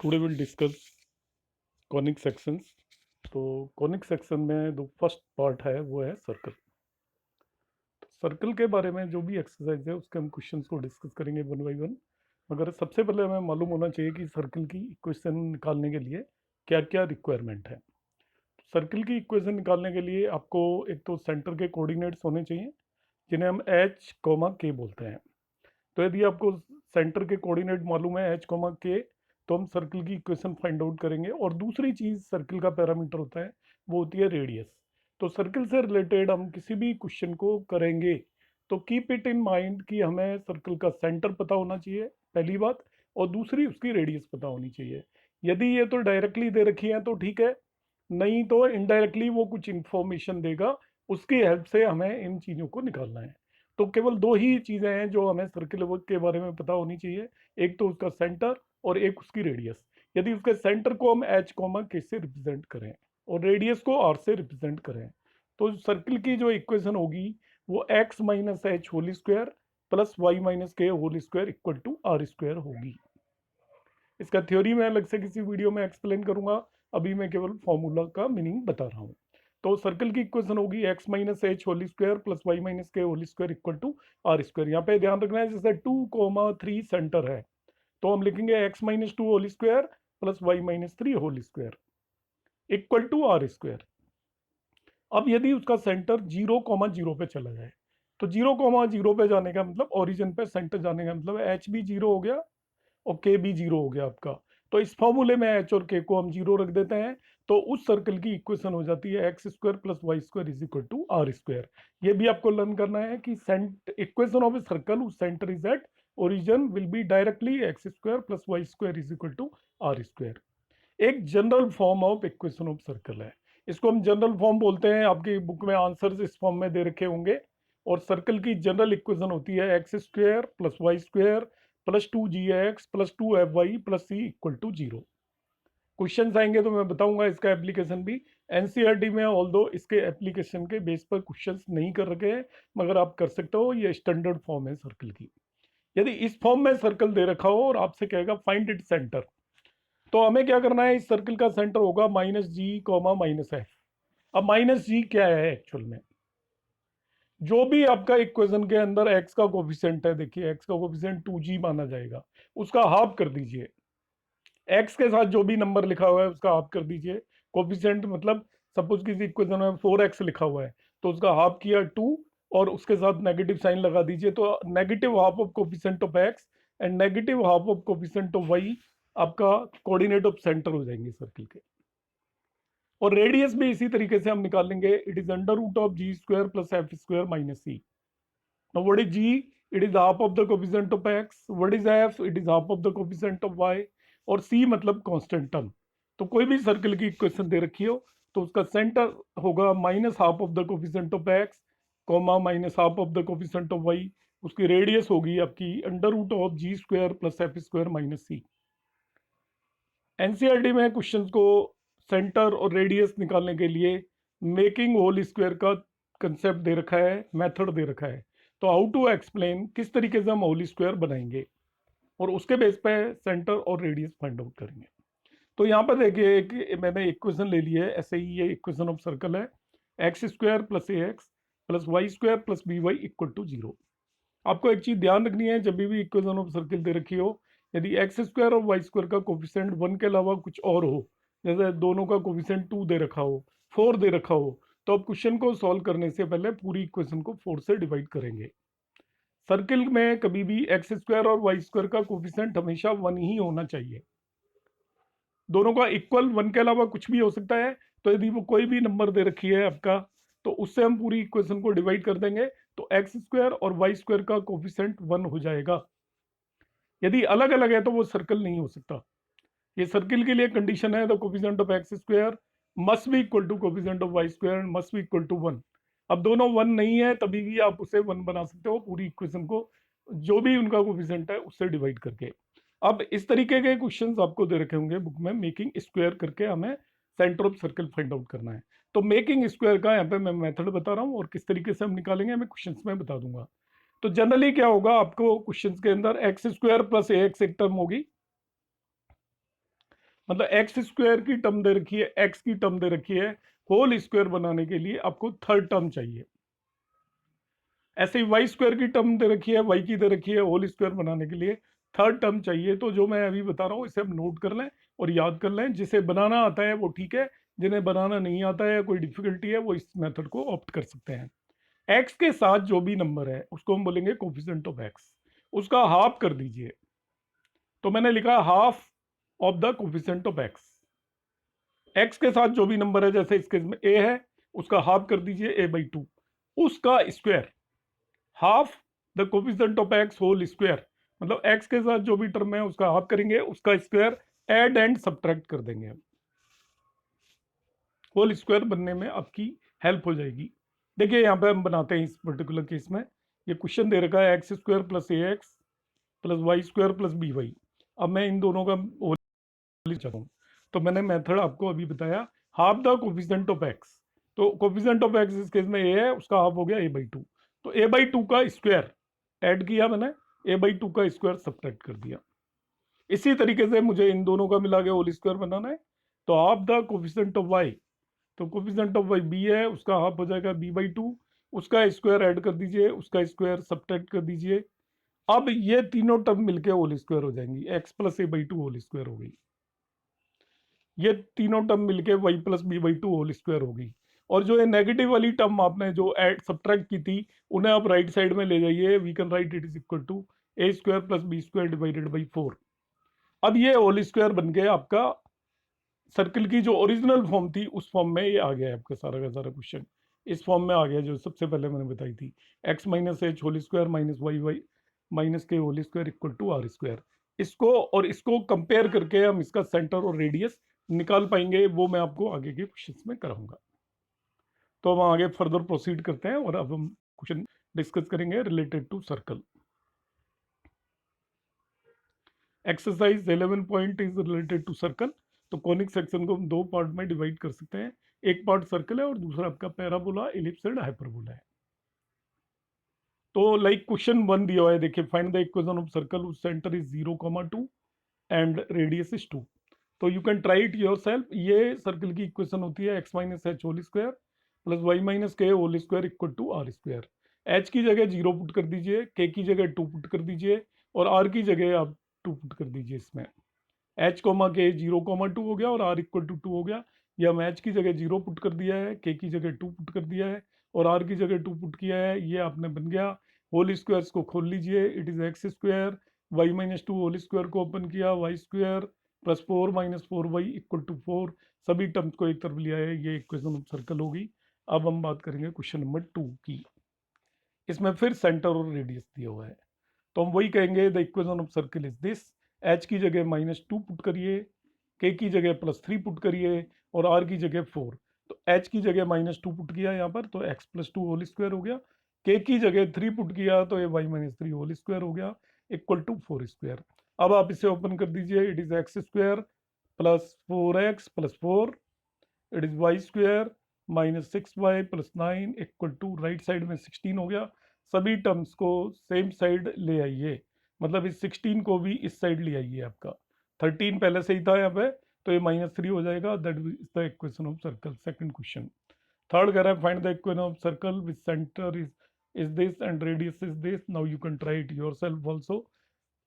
Today will discuss conic sections. तो conic section में जो फर्स्ट पार्ट है वो है सर्कल। तो सर्कल के बारे में जो भी एक्सरसाइज है उसके हम क्वेश्चंस को डिस्कस करेंगे वन बाय वन। मगर सबसे पहले हमें मालूम होना चाहिए कि सर्कल की इक्वेशन निकालने के लिए क्या क्या रिक्वायरमेंट है। सर्कल की इक्वेशन निकालने के लिए आपको एक तो सेंटर के कोऑर्डिनेट्स होने चाहिए जिन्हें हम एच कोमा के बोलते हैं। तो यदि आपको सेंटर के कोऑर्डिनेट मालूम है एच कोमा के, तो हम सर्कल की इक्वेशन फाइंड आउट करेंगे। और दूसरी चीज सर्कल का पैरामीटर होता है वो होती है रेडियस। तो सर्कल से रिलेटेड हम किसी भी क्वेश्चन को करेंगे तो कीप इट इन माइंड कि हमें सर्कल का सेंटर पता होना चाहिए, पहली बात। और दूसरी उसकी रेडियस पता होनी चाहिए। यदि ये तो डायरेक्टली दे रखी है तो ठीक है, नहीं तो इनडायरेक्टली वो कुछ इंफॉर्मेशन देगा, उसकी हेल्प से हमें इन चीज़ों को निकालना है। तो केवल दो ही चीज़ें हैं जो हमें सर्किल के बारे में पता होनी चाहिए, एक तो उसका सेंटर और एक उसकी रेडियस। यदि उसके सेंटर को हम एच कॉमा के से रिप्रेजेंट करें और रेडियस को आर से रिप्रेजेंट करें, तो सर्किल की जो इक्वेशन होगी वो x minus h whole square plus y minus k whole square equal to r square होगी। इसका थ्योरी मैं अलग से किसी वीडियो में एक्सप्लेन करूंगा, अभी मैं केवल फॉर्मूला का मीनिंग बता रहा हूँ। तो सर्कल की इक्वेशन होगी x minus h whole square plus y minus k whole square equal to r square. यहाँ पे ध्यान रखना है जैसे 2,3 सेंटर है तो हम लिखेंगे x minus two whole square plus y minus three whole square equal to r square. अब यदि उसका सेंटर 0,0 पे चला जाए तो 0,0 पे जाने का मतलब ओरिजिन पे सेंटर जाने का मतलब एच भी जीरो हो गया और के भी जीरो हो गया आपका। तो इस फॉर्मूले में एच और के को हम जीरो रख देते हैं। तो उस सर्कल की इक्वेशन हो जाती है x square plus y square is equal to r square. ये भी आपको लर्न करना है कि equation of a circle whose centre is at origin will be directly x square plus y square is equal to r square. एक general form of equation of circle है, इसको हम जनरल फॉर्म बोलते हैं। आपकी बुक में answers इस form में दे रखे होंगे। और सर्कल की जनरल इक्वेशन होती है x square plus y square plus 2 gx plus 2 fy plus c equal to zero. Question आएंगे तो मैं बताऊंगा इसका एप्लीकेशन भी। एनसीईआरटी में ऑल्दो इसके एप्लीकेशन के बेस पर क्वेश्चंस नहीं कर रखे हैं, मगर आप कर सकते हो। ये स्टैंडर्ड फॉर्म है सर्कल की। यदि इस फॉर्म में सर्कल दे रखा हो और आपसे कहेगा फाइंड इट सेंटर, तो हमें क्या करना है, इस सर्कल का सेंटर होगा माइनस जी कॉमा माइनस एफ। अब माइनस जी क्या है एक्चुअल में, जो भी आपका इक्वेशन के अंदर एक्स का कोफिशिएंट है, देखिए एक्स का कोफिशिएंट 2g माना जाएगा, उसका हाफ कर दीजिए। एक्स के साथ जो भी नंबर लिखा हुआ है उसका हाफ कर दीजिए। कोफिशिएंट मतलब सपोज किसी इक्वेशन में 4x लिखा हुआ है तो उसका हाफ किया 2 और उसके साथ नेगेटिव साइन लगा दीजिए। तो negative half of coefficient of x and negative half of coefficient of y आपका कोऑर्डिनेट ऑफ सेंटर हो जाएंगे सर्किल के। और रेडियस भी इसी तरीके से हम निकाल लेंगे, it is under root of g square plus f square minus c. Now what is g? It is half of the coefficient of x. What is f? It is half of the coefficient of y. और c मतलब constant term. तो कोई भी circle की equation दे रखी हो तो उसका सेंटर होगा minus half of the coefficient of x comma minus half of the coefficient of y. उसकी रेडियस होगी आपकी under root of g square plus f square minus c. NCERT में क्वेश्चंस को सेंटर और रेडियस निकालने के लिए मेकिंग होल स्क्वायर का कंसेप्ट दे रखा है, मेथड दे रखा है। तो हाउ टू एक्सप्लेन, किस तरीके से हम होल स्क्वायर बनाएंगे और उसके बेस पे सेंटर और रेडियस फाइंड आउट करेंगे। तो यहाँ पर देखिए एक मैंने इक्वेशन ले ली है, ऐसे ही ये इक्वेशन ऑफ सर्कल है x square plus a x plus y square plus b y equal to zero. आपको एक चीज ध्यान रखनी है, जब भी इक्वेशन ऑफ सर्किल दे रखी हो, यदि एक्स स्क्वायर और वाई स्क्वायर का कोफिशिएंट 1 के अलावा कुछ और हो, जैसे दोनों का कोफिशिएंट 2 दे रखा हो, 4 दे रखा हो, तो आप क्वेश्चन को सॉल्व करने से पहले पूरी इक्वेशन को 4 से डिवाइड करेंगे। सर्किल में कभी भी एक्स स्क्वायर और वाई स्क्वायर का कोफिशिएंट हमेशा 1 ही होना चाहिए। दोनों का इक्वल 1 के अलावा कुछ भी हो सकता है। तो यदि वो कोई भी नंबर दे रखी है आपका, तो उससे हम पूरी इक्वेशन को डिवाइड कर देंगे, तो एक्स स्क्वायर और वाई स्क्वायर का कोफिशिएंट 1 हो जाएगा। यदि अलग अलग है तो वो सर्कल नहीं हो सकता। ये सर्किल के लिए कंडीशन है, the coefficient of x square must be equal to coefficient of y square must be equal to 1। अब दोनों 1 नहीं है तभी भी आप उसे 1 बना सकते हो, पूरी इक्वेशन को जो भी उनका कोफिशिएंट है उससे डिवाइड करके। अब इस तरीके के क्वेश्चंस आपको दे रखे होंगे बुक में, मेकिंग स्क्वायर करके हमें centre of circle find out करना है। तो मेकिंग स्क्वायर का यहाँ पे मैं मेथड बता रहा हूँ और किस तरीके से हम निकालेंगे मैं क्वेश्चंस में बता दूंगा। तो जनरली क्या होगा, आपको क्वेश्चंस के अंदर x square plus a x एक टर्म होगी मतलब एक्स स्क्वायर की टर्म दे रखी है, एक्स की टर्म दे रखी है, होल स्क्वायर बनाने के लिए आपको थर्ड टर्म चाहिए। ऐसे ही वाई स्क्वायर की टर्म दे रखी है, वाई की दे रखी है, होल स्क्वायर बनाने के लिए थर्ड टर्म चाहिए। तो जो मैं अभी बता रहा हूँ इसे हम नोट कर लें और याद कर लें। जिसे बनाना आता है वो ठीक है, जिन्हें बनाना नहीं आता है, कोई डिफिकल्टी है, वो इस मेथड को ऑप्ट कर सकते हैं। एक्स के साथ जो भी नंबर है उसको हम बोलेंगे कोफिशिएंट ऑफ एक्स, उसका हाफ कर दीजिए। तो मैंने लिखा half of the coefficient of x. X के साथ जो भी नंबर है, जैसे इस केस में ए है, उसका हाफ कर दीजिए a/2, उसका square, half the coefficient of x whole square, मतलब एक्स के साथ जो भी टर्म है उसका हाफ करेंगे, उसका स्क्वायर ऐड एंड सब्ट्रैक्ट कर देंगे। होल स्क्वायर बनने में आपकी हेल्प हो जाएगी। देखिए यहाँ पे हम बनाते हैं इस पर्टिकुलर केस में। ये क्वेश्चन दे रखा है x square plus a x plus y square plus b y. अब मैं इन दोनों का चाहता हूँ, तो मैंने मेथड आपको अभी बताया, half the coefficient of x. तो कोफिशिएंट ऑफ एक्स इस केस में ए है, उसका हाफ हो गया a/2। तो a/2 का स्क्वायर ऐड किया मैंने, a/2 का स्क्वायर सब्ट्रैक्ट कर दिया। इसी तरीके से मुझे इन दोनों का मिला के होल स्क्वायर बनाना है। तो half the coefficient of y, तो कोफिशिएंट ऑफ वाई बी है, उसका हाफ हो जाएगा b/2, उसका स्क्वायर ऐड कर दीजिए, उसका स्क्वायर सब्ट्रैक्ट कर दीजिए। अब ये तीनों टर्म मिलके होल स्क्वायर हो जाएंगी, x plus a/2 whole square हो गई। ये तीनों टर्म मिलके y plus b/2 whole square होगी। और जो ये नेगेटिव वाली टर्म आपने जो ऐड सब्ट्रैक्ट की थी, उन्हें आप राइट साइड में ले जाइए। We can write it is equal to a square plus b square divided by 4। अब ये होल स्क्वायर बन गया आपका, सर्कल की जो ओरिजिनल फॉर्म थी उस फॉर्म में ये आ गया है आपका सारा का सारा क्वेश्चन। इस फॉर्म में आ गया जो सबसे पहले मैंने बताई थी, x minus h whole square minus y minus k whole square equal to r square. इसको और इसको कंपेयर करके हम इसका सेंटर और रेडियस निकाल पाएंगे, वो मैं आपको आगे के क्वेश्चंस में कराऊंगा। तो हम आगे फर्दर प्रोसीड करते हैं और अब हम क्वेश्चन डिस्कस करेंगे related to circle. Exercise 11 point is related to circle. तो कॉनिक सेक्शन को हम दो पार्ट में डिवाइड कर सकते हैं, एक पार्ट सर्कल है और दूसरा आपका पैराबोला, इलिप्स एंड हाइपरबोला है। तो लाइक क्वेश्चन 1 दिया हुआ है, देखिए find the equation of circle whose centre is 0,2 and radius is 2। तो you can try it yourself. ये सर्कल की इक्वेशन होती है x minus h whole square plus y minus k whole square equal to r square. H की जगह 0 put कर दीजिए, के की जगह 2 पुट कर दीजिए और आर की जगह आप 2 पुट कर दीजिए। इसमें एच कोमा के 0,2 हो गया और आर इक्वल टू 2 हो गया। या हम एच की जगह 0 पुट कर दिया है, के की जगह 2 पुट कर दिया है और आर की जगह 2 पुट किया है, ये आपने बन गया। होल स्क्वायर्स को खोल लीजिए, it is x square y minus 2 whole square को ओपन किया, y square plus 4 minus 4y equal to 4। सभी टर्म्स को एक तरफ लिया है, ये इक्वेशन ऑफ सर्कल होगी। अब हम बात करेंगे क्वेश्चन नंबर 2 की। इसमें फिर सेंटर और रेडियस दिया हुआ है, तो हम वही कहेंगे the equation of circle is this. H की जगह -2 पुट करिए, के की जगह +3 पुट करिए और आर की जगह 4। तो एच की जगह -2 पुट किया यहाँ पर, तो x प्लस 2 होल स्क्वायर हो गया। के की जगह 3 पुट किया तो ये y-3 होल स्क्वायर हो गया इक्वल टू 4 स्क्वायर। अब आप इसे ओपन कर दीजिए, it is x square plus 4x plus 4, it is y square minus 6y plus 9 equal to, right side में 16 हो गया। सभी टर्म्स को सेम साइड ले आइए, मतलब इस 16 को भी इस साइड ले आइए। आपका 13 पहले से ही था यहाँ पे, तो ये -3 हो जाएगा। That is the equation of circle. Second question. Third कह रहा है find the equation of circle with centre is this and radius is this. Now you can try it yourself also.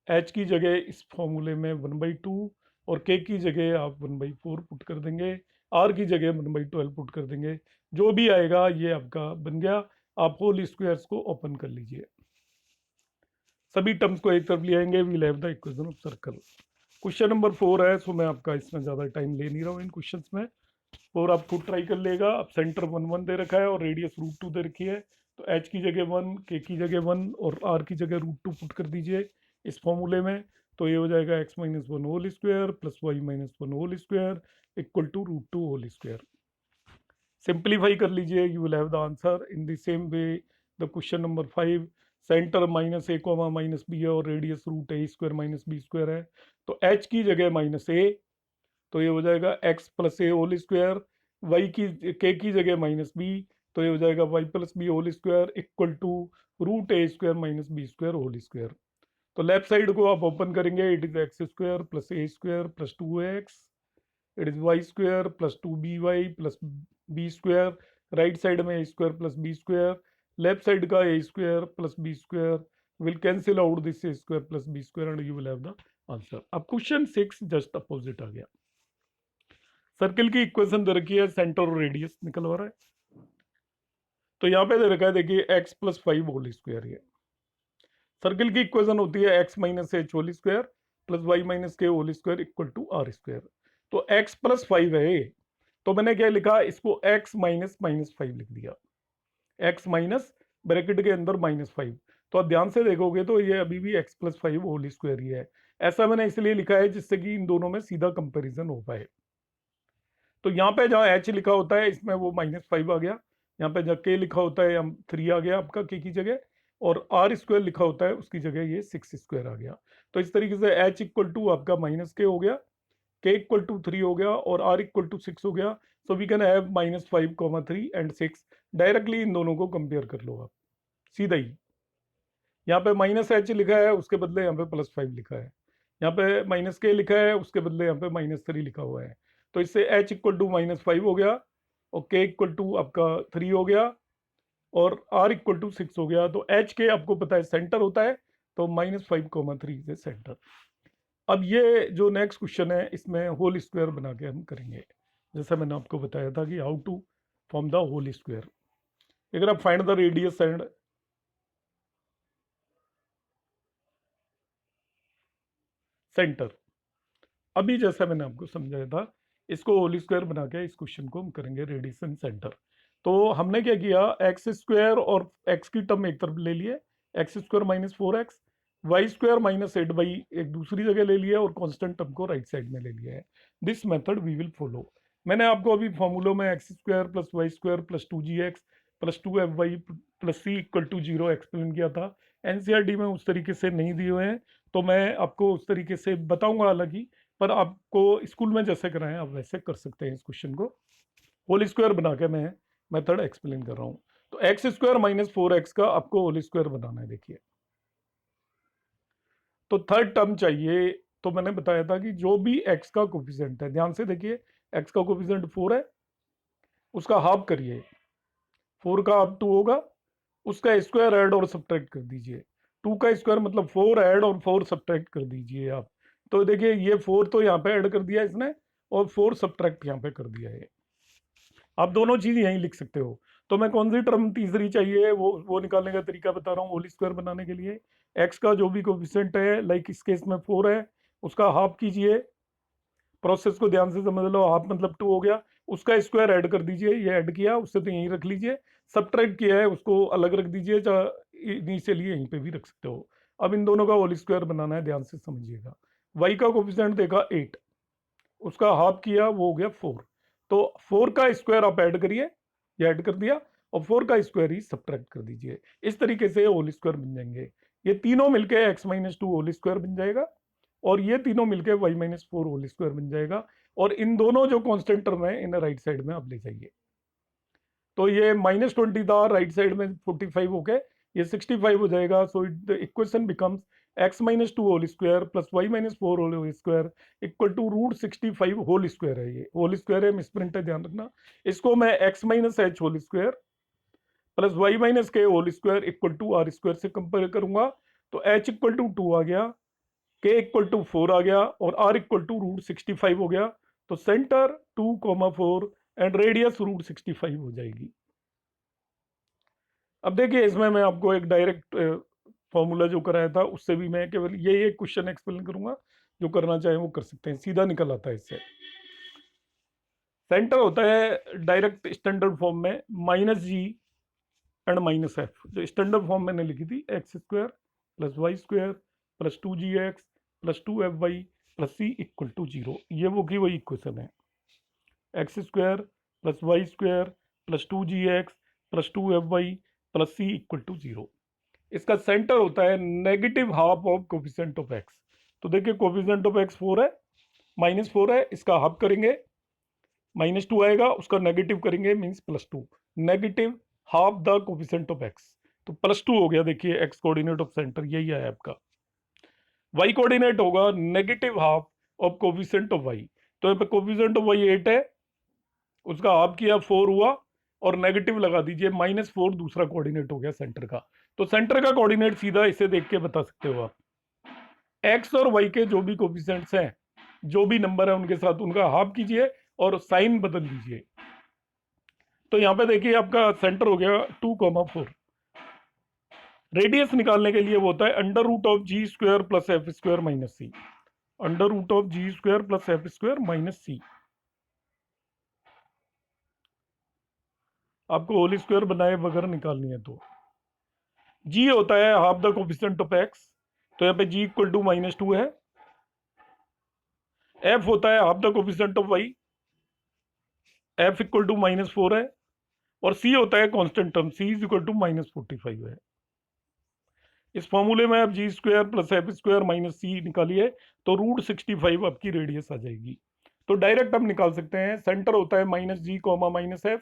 H की जगह इस फॉर्मूले में 1/2 और के की जगह आप 1/4 पुट कर देंगे, आर की जगह 1/12 पुट कर देंगे। जो भी आएगा ये आपका बन गया। आप होल स्क्वायर्स को ओपन कर लीजिए, सभी टर्म्स को एक तरफ ले आएंगे, we'll have the equation of circle. Question number 4 है, सो मैं आपका इसमें ज़्यादा टाइम ले नहीं रहा हूँ इन क्वेश्चंस में, और आप खुद ट्राई कर लेगा। अब सेंटर 1 1 दे रखा है और रेडियस √2 दे रखी है, तो एच की जगह 1, के की जगह 1 और आर की जगह √2 पुट कर दीजिए इस फॉर्मूले में। तो ये हो जाएगा x-1 whole square plus y-1 whole square equal to √2 whole square. Simplify कर लीजिए, you will have the answer in the same way the question number 5। Centre -a, -b है और radius √a square minus b square है, तो h की जगह -a, तो ये हो जाएगा x प्लस ए होल स्क्वायर। वाई की के की जगह -b, तो ये हो जाएगा y plus b whole square equal to √a square minus b square whole square. तो लेफ्ट साइड को आप ओपन करेंगे, it is x square plus a square plus 2x it is y square plus 2by plus b square, right side में a square plus b square, left side का a square plus b square will cancel out this a square plus b square and you will have the answer. अब question 6 just opposite आ गया। Circle की equation दे रखी है, centre और radius निकलवा रहा है। तो यहाँ पे दे रखा है, देखिए x प्लस 5 होल स्क्वायर। ये सर्किल की इक्वेशन होती है x minus h whole square plus y minus k whole square equal to r square. तो x प्लस 5 है, तो मैंने क्या लिखा, इसको x माइनस माइनस 5 लिख दिया, x माइनस ब्रैकेट के अंदर -5। तो आप ध्यान से देखोगे तो ये अभी भी x प्लस 5 होल स्क्वायर ही है। ऐसा मैंने इसलिए लिखा है जिससे कि इन दोनों में सीधा कंपैरिजन हो पाए। तो यहाँ पे जहाँ h लिखा होता है इसमें वो -5 आ गया, यहाँ पे जहाँ k लिखा होता है 3 आ गया आपका k की जगह, और r स्क्वायर लिखा होता है उसकी जगह ये 6 स्क्वायर आ गया। तो इस तरीके से h इक्वल टू आपका -k हो गया, k इक्वल टू 3 हो गया और r इक्वल टू 6 हो गया। So we can have -5, 3 and 6। Directly इन दोनों को कंपेयर कर लो आप सीधा ही। यहाँ पे -h लिखा है उसके बदले यहाँ पे +5 लिखा है, यहाँ पे -k लिखा है उसके बदले यहाँ पे -3 लिखा हुआ है। तो इससे h इक्वल टू -5 हो गया और k इक्वल टू आपका 3 हो गया और r इक्वल टू 6 हो गया। तो h के आपको पता है सेंटर होता है, तो -5, 3 से सेंटर। अब ये जो नेक्स्ट क्वेश्चन है इसमें होल स्क्वायर बना के हम करेंगे, जैसा मैंने आपको बताया था कि how to form the whole square. अगर आप find the radius and centre, अभी जैसा मैंने आपको समझाया था इसको होल स्क्वायर बना के इस क्वेश्चन को हम करेंगे रेडियस एंड सेंटर। तो हमने क्या किया, एक्स स्क्वायर और एक्स की टर्म एक तरफ ले लिए, x square -4x, Y square -8y एक दूसरी जगह ले लिया और कांस्टेंट टर्म को राइट साइड में ले लिया है। This method we will follow. मैंने आपको अभी फॉर्मूलों में x square plus y square plus 2gx plus 2fy plus c equal to 0 explain किया था। एनसीईआरटी में उस तरीके से नहीं दिए हुए हैं, तो मैं आपको उस तरीके से बताऊंगा अलग ही, पर आपको स्कूल में जैसे कराएं आप वैसे कर सकते हैं। इस क्वेश्चन को होल स्क्वायर बना के मैं मेथड एक्सप्लेन कर रहा हूं। तो एक्स स्क्वायर -4x का आपको होल स्क्वायर बनाना है। देखिए, तो थर्ड टर्म चाहिए, तो मैंने बताया था कि जो भी x का कोफिशिएंट है, ध्यान से देखिए, x का कोफिशिएंट 4 है, उसका हाफ करिए, 4 का हाफ 2 होगा, उसका स्क्वायर ऐड और सब्ट्रैक्ट कर दीजिए। 2 का स्क्वायर मतलब 4 ऐड और 4 सब्ट्रैक्ट कर दीजिए आप। तो देखिए ये 4 तो यहाँ पे ऐड कर दिया इसने और 4 सब्ट्रैक्ट यहाँ पे कर दिया है। आप दोनों चीज यहीं लिख सकते हो। तो मैं कौन सी टर्म तीसरी चाहिए वो निकालने का तरीका बता रहा हूँ। होल स्क्वायर बनाने के लिए एक्स का जो भी कोफिशिएंट है, लाइक इस केस में 4 है, उसका हाफ कीजिए। प्रोसेस को ध्यान से समझ लो, हाफ मतलब 2 हो गया, उसका स्क्वायर ऐड कर दीजिए। ये ऐड किया, उससे तो यहीं रख लीजिए। सब्ट्रैक्ट किया है उसको अलग रख दीजिए, इनिशियली यहीं पे भी रख सकते हो। अब इन दोनों का होल स्क्वायर बनाना है, ध्यान से समझिएगा। वाई का कोफिशिएंट देखा 8, उसका हाफ किया वो हो गया 4। तो 4 का स्क्वायर आप ऐड करिए, ये ऐड कर दिया, और 4 का स्क्वायर ही सब्ट्रैक्ट कर दीजिए। इस तरीके से होल स्क्वायर बन जाएंगे। ये तीनों मिलके x-2 होल स्क्वायर बन जाएगा और ये तीनों मिलके y-4 होल स्क्वायर बन जाएगा। और इन दोनों जो कांस्टेंट टर्म है इन्हें राइट साइड में आप ले जाइए। तो ये -20 था, राइट साइड में 45 हो गए, ये 65 हो जाएगा। So the equation becomes x-2 whole square plus y-4 whole square equal to √65 whole square है। ये होल स्क्वायर है, मिसप्रिंट है, ध्यान रखना। इसको मैं x-h whole square plus y-k whole square equal to r square से कंपेयर करूंगा। तो h इक्वल टू 2 आ गया, k इक्वल टू 4 आ गया और r इक्वल टू √65 हो गया। तो सेंटर 2, 4 एंड रेडियस √65 हो जाएगी। अब देखिए इसमें मैं आपको एक डायरेक्ट फॉर्मूला जो कराया था उससे भी मैं केवल ये क्वेश्चन एक्सप्लेन करूंगा। जो करना चाहे वो कर सकते हैं, सीधा निकल आता है इससे। सेंटर होता है डायरेक्ट स्टैंडर्ड फॉर्म में -g एंड -f। जो स्टैंडर्ड फॉर्म मैंने लिखी थी, x square plus y square plus 2gx plus 2fy plus c equal to 0। ये वो की वही इक्वेशन है, x square plus y square plus 2gx plus 2fy plus c equal to 0। इसका सेंटर होता है negative half of coefficient of x. तो देखिए कोफिशिएंट ऑफ एक्स 4 है, -4 है, इसका हाफ करेंगे, -2 आएगा, उसका नेगेटिव करेंगे means +2। Negative half the coefficient of x, तो +2 हो गया। देखिए एक्स कोऑर्डिनेट ऑफ सेंटर यही है आपका। वाई कोऑर्डिनेट होगा negative half of coefficient of y. तो यहाँ पे कोफिशिएंट ऑफ वाई 8 है, उसका हाफ किया 4 हुआ, और नेगेटिव लगा दीजिए -4 दूसरा कोऑर्डिनेट हो गया सेंटर का। तो सेंटर का कोऑर्डिनेट सीधा इसे देख के बता सकते हो आप। एक्स और वाई के जो भी कोफिशिएंट्स हैं, जो भी नंबर है उनके साथ उनका हाफ कीजिए और साइन बदल दीजिए। तो यहाँ पे देखिए आपका सेंटर हो गया 2,4। रेडियस निकालने के लिए वो होता है √g² + f² - c। √g² + f² - c। आपको होल स्क्वायर बनाए बगैर निकालनी है तो g होता है half the coefficient of x, तो यहाँ पे g = -2 है। f होता है half the coefficient of y, f = -4 है। और c होता है कांस्टेंट टर्म, c = -45 है। इस फॉर्मूले में आप g² + f² - c निकालिए तो √65 आपकी रेडियस आ जाएगी। तो डायरेक्ट हम निकाल सकते हैं। सेंटर होता है -g, -f,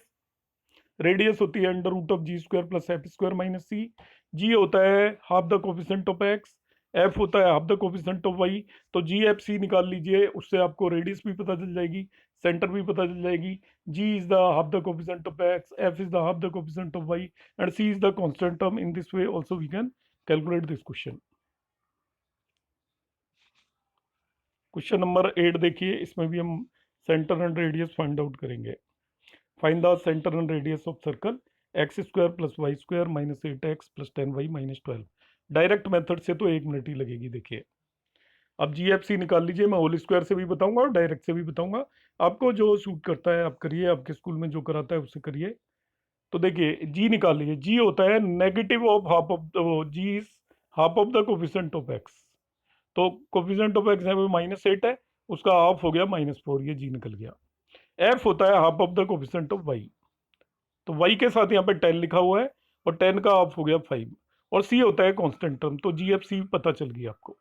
रेडियस होती है √g² + f² - c, g होता है half the coefficient of x, f होता है half the coefficient of y। तो g f c निकाल लीजिए, उससे आपको रेडियस भी पता चल जाएगी, सेंटर भी पता चल जाएगी। g is the half the coefficient of x, f is the half the coefficient of y, and c is the constant term. In this way also we can calculate this question. Question number 8 देखिए, इसमें भी हम centre and radius find out करेंगे। Find the centre and radius of circle x² + y² - 8x + 10y - 12। Direct method से तो 1 minute ही लगेगी। देखिए अब GFC निकाल लीजिए, मैं होल स्क्वायर से भी बताऊंगा और डायरेक्ट से भी बताऊंगा, आपको जो सूट करता है आप करिए, आपके स्कूल में जो कराता है उससे करिए। तो देखिए g निकाल लीजिए, g होता है negative of half of g is half of the coefficient of x। तो कोफिशिएंट ऑफ x है वो -8 है, उसका हाफ हो गया -4, ये g निकल गया। f होता है half of the coefficient of y, तो y के साथ यहाँ पे 10 लिखा हुआ है और 10 का हाफ हो गया 5, और c होता है कांस्टेंट टर्म, तो GFC पता चल गई आपको।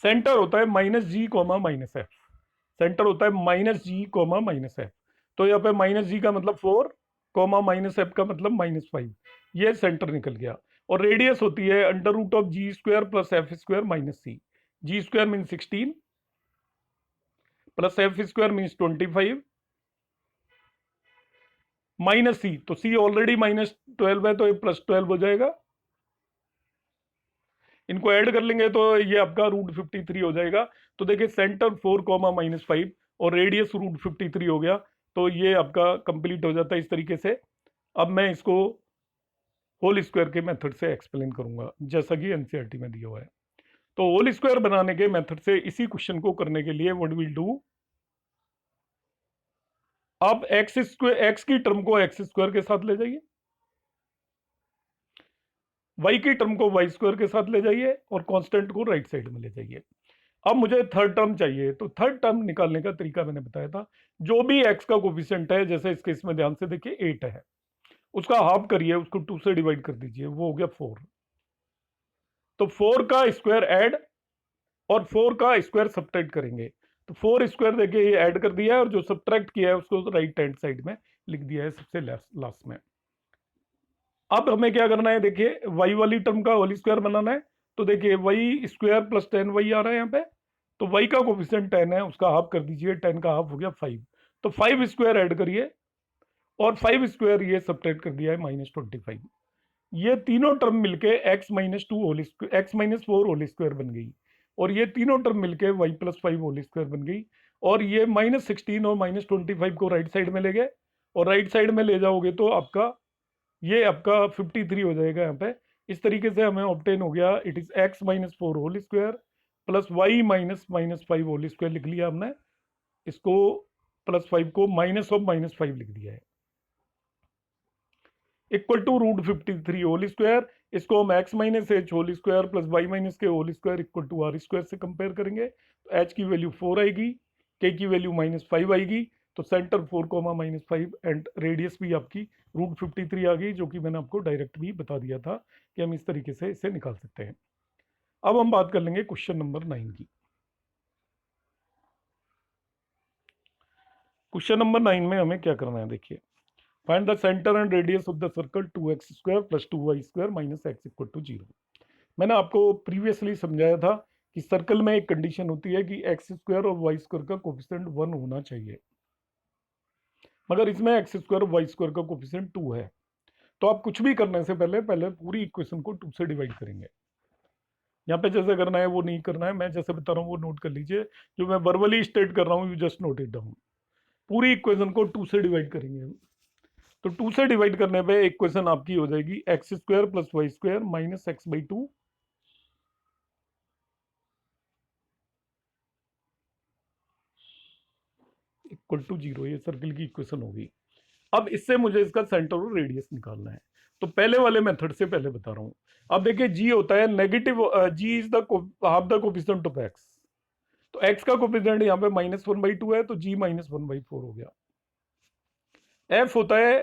सेंटर होता है -g, -f। सेंटर होता है -g, -f। तो यहाँ पे -g का मतलब 4, -f का मतलब -5, ये सेंटर निकल गया। और रेडियस होती है √g² + f² - c। g² mean 16 + f² mean 25 -c, तो c ऑलरेडी -12 है तो ये +12 हो जाएगा। इनको ऐड कर लेंगे तो ये आपका √53 हो जाएगा। तो देखिए सेंटर 4, -5 और रेडियस √53 हो गया, तो ये आपका कंप्लीट हो जाता है इस तरीके से। अब मैं इसको होल स्क्वायर के मेथड से एक्सप्लेन करूंगा, जैसा कि एनसीईआरटी में दिया हुआ है। तो होल स्क्वायर बनाने के मेथड से इसी क्वेश्चन को करने के लिए व्हाट विल डू, आप x की टर्म को x² के साथ ले जाइए, y की टर्म को y² के साथ ले जाइए और कांस्टेंट को राइट साइड में ले जाइए। अब मुझे थर्ड टर्म चाहिए, तो थर्ड टर्म निकालने का तरीका मैंने बताया था। जो भी x का कोफिशिएंट है, जैसे इस केस में ध्यान से देखिए 8 है, उसका हाफ करिए, उसको 2 से डिवाइड कर दीजिए, वो हो गया 4। तो 4 का स्क्वायर ऐड और 4 का स्क्वायर सब्ट्रैक्ट करेंगे, तो 4 स्क्वायर देखिए ये ऐड कर दिया है, और जो सब्ट्रैक्ट किया है उसको राइट हैंड साइड में लिख दिया है सबसे लास्ट में। अब हमें क्या करना है, देखिए y वाली टर्म का होल स्क्वायर बनाना है। तो देखिए y² + 10y आ रहा है यहाँ पे, तो y का कोफिशिएंट 10 है, उसका हाफ कर दीजिए, 10 का हाफ हो गया 5। तो 5 स्क्वायर ऐड करिए और 5 स्क्वायर ये सब्ट्रैक्ट कर दिया है -25। ये तीनों टर्म मिलके x-4 होल स्क्वायर बन गई, और ये तीनों टर्म मिलके y + 5 होल स्क्वायर बन गई। और ये -16 और -25 को राइट साइड में ले गए, और राइट साइड में ले जाओगे तो आपका ये आपका 53 हो जाएगा यहाँ पे। इस तरीके से हमें ऑब्टेन हो गया, it is x-4 whole square plus y -5 whole square लिख लिया हमने, इसको +5 को -5 लिख दिया है, इक्वल टू √53 होल स्क्वायर। इसको हम x - h whole square plus y - k whole square equal to r² से कंपेयर करेंगे, तो h की वैल्यू 4 आएगी, k की वैल्यू -5 आएगी। तो सेंटर 4, -5 एंड रेडियस भी आपकी √53 आ गई, जो कि मैंने आपको डायरेक्ट भी बता दिया था कि हम इस तरीके से इसे निकाल सकते हैं। अब हम बात कर लेंगे क्वेश्चन नंबर 9 की। क्वेश्चन नंबर 9 में हमें क्या करना है, देखिए find the centre and radius of the circle 2x² + 2y² - x = 0। मैंने आपको प्रीवियसली समझाया था कि सर्कल में एक कंडीशन होती है कि एक्स स्क्वायर और वाई स्क्वायर का कोफिशिएंट 1 होना चाहिए, मगर इसमें एक्स स्क्वायर और वाई स्क्वायर का कोफिशिएंट 2 है। तो आप कुछ भी करने से पहले पहले पूरी इक्वेशन को 2 से डिवाइड करेंगे। यहाँ पे जैसे करना है वो नहीं करना है, मैं जैसे बता रहा हूँ वो नोट कर लीजिए। जो मैं वर्बली स्टेट कर रहा हूँ you just note it down. पूरी इक्वेशन को 2 से डिवाइड करेंगे। तो 2 से डिवाइड करने पे इक्वेशन आपकी हो जाएगी x square plus y square minus x by 2 equal to 0। ये सर्किल की इक्वेशन होगी। अब इससे मुझे इसका सेंटर और रेडियस निकालना है। तो पहले वाले मेथड से पहले बता रहा हूं। अब देखिए जी होता है negative, g is the half the coefficient of x. तो एक्स का कोफिशिएंट यहाँ पे -1/2 है, तो जी -1/4 हो गया। एफ होता है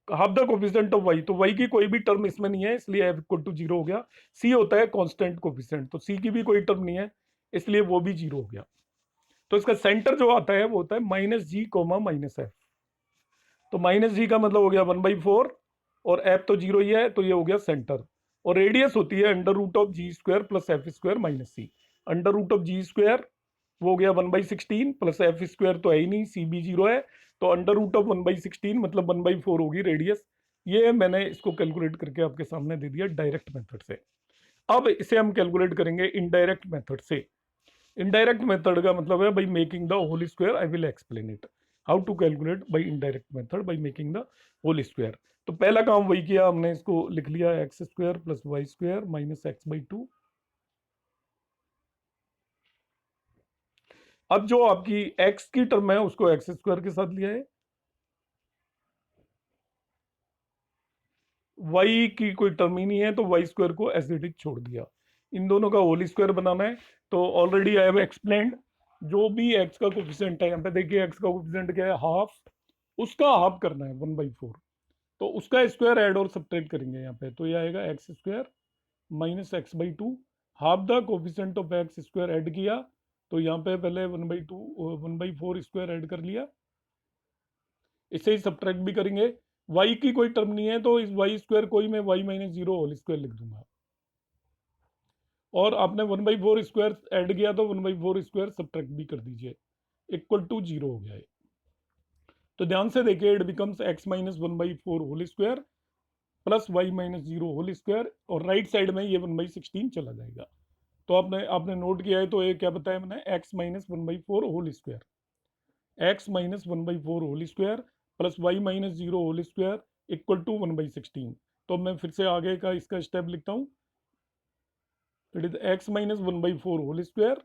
half the coefficient of y, तो वाई की कोई भी टर्म इसमें नहीं है, इसलिए एफ इक्वल टू 0 हो गया। सी होता है कांस्टेंट कोफिशिएंट, तो सी की भी कोई टर्म नहीं है, इसलिए वो भी 0 हो गया। तो इसका सेंटर जो आता है वो होता है -g, -f। तो -g का मतलब हो गया 1/4 और f तो 0 ही है, तो ये हो गया सेंटर। और रेडियस होती है √g² plus f square minus c. √g² वो हो गया 1/16 प्लस एफ स्क्वायर तो है ही नहीं, सी भी 0 है, तो √1/16 मतलब 1/4 होगी रेडियस। ये मैंने इसको कैलकुलेट करके आपके सामने दे दिया डायरेक्ट मेथड से। अब इसे हम कैलकुलेट करेंगे इनडायरेक्ट मेथड से। इनडायरेक्ट मेथड का मतलब है by making the whole square. I will explain it how to calculate by indirect method by making the whole square. तो पहला काम वही किया हमने, इसको लिख लिया x square plus y square minus x by 2। अब जो आपकी एक्स की टर्म है उसको एक्स स्क्वायर के साथ लिया है, वाई की कोई टर्म ही नहीं है, तो वाई स्क्वायर को एज इट इज छोड़ दिया। इन दोनों का होल स्क्वायर बनाना है। तो ऑलरेडी आई हैव एक्सप्लेन्ड, जो भी एक्स का कोफिशिएंट है, यहाँ पे देखिए एक्स का कोफिशिएंट क्या है, हाफ, उसका हाफ करना है 1/4। तो उसका स्क्वायर ऐड और सब्ट्रैक्ट करेंगे यहाँ पे, तो ये आएगा x square minus x by 2। Half the coefficient of x square add किया, तो यहाँ पे पहले 1/4 स्क्वायर ऐड कर लिया, इसे ही सब्ट्रैक्ट भी करेंगे। वाई की कोई टर्म नहीं है, तो इस वाई स्क्वायर को ही मैं वाई -0 होल स्क्वायर लिख दूंगा। और आपने 1/4 स्क्वायर ऐड किया, तो 1/4 स्क्वायर सब्ट्रैक्ट भी कर दीजिए, इक्वल टू 0 हो गया है। तो ध्यान से देखिए, it becomes x -1/4 whole square plus y -0 whole square, और राइट साइड में ये 1/16 चला जाएगा। तो आपने आपने नोट किया है, तो ये क्या बताया मैंने, x -1/4 whole square, x -1/4 whole square plus y -0 whole square equal to 1/16। तो मैं फिर से आगे का इसका स्टेप लिखता हूँ। It is x -1/4 whole square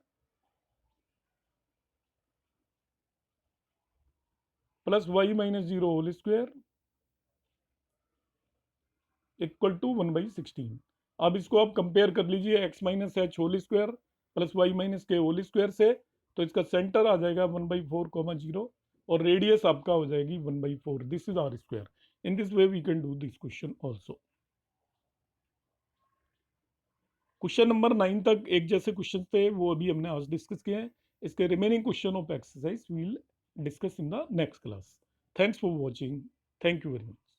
plus y -0 whole square equal to 1/16। अब इसको आप कंपेयर कर लीजिए x -h whole square plus y -k whole square से, तो इसका सेंटर आ जाएगा 1/4, 0, और रेडियस आपका हो जाएगी 1/4। This is r square. In this way we can do this question also. Question number 9 तक एक जैसे क्वेश्चन थे, वो अभी हमने आज डिस्कस किए हैं। इसके remaining question of exercise will discuss in the next class. Thanks for watching. Thank you very much.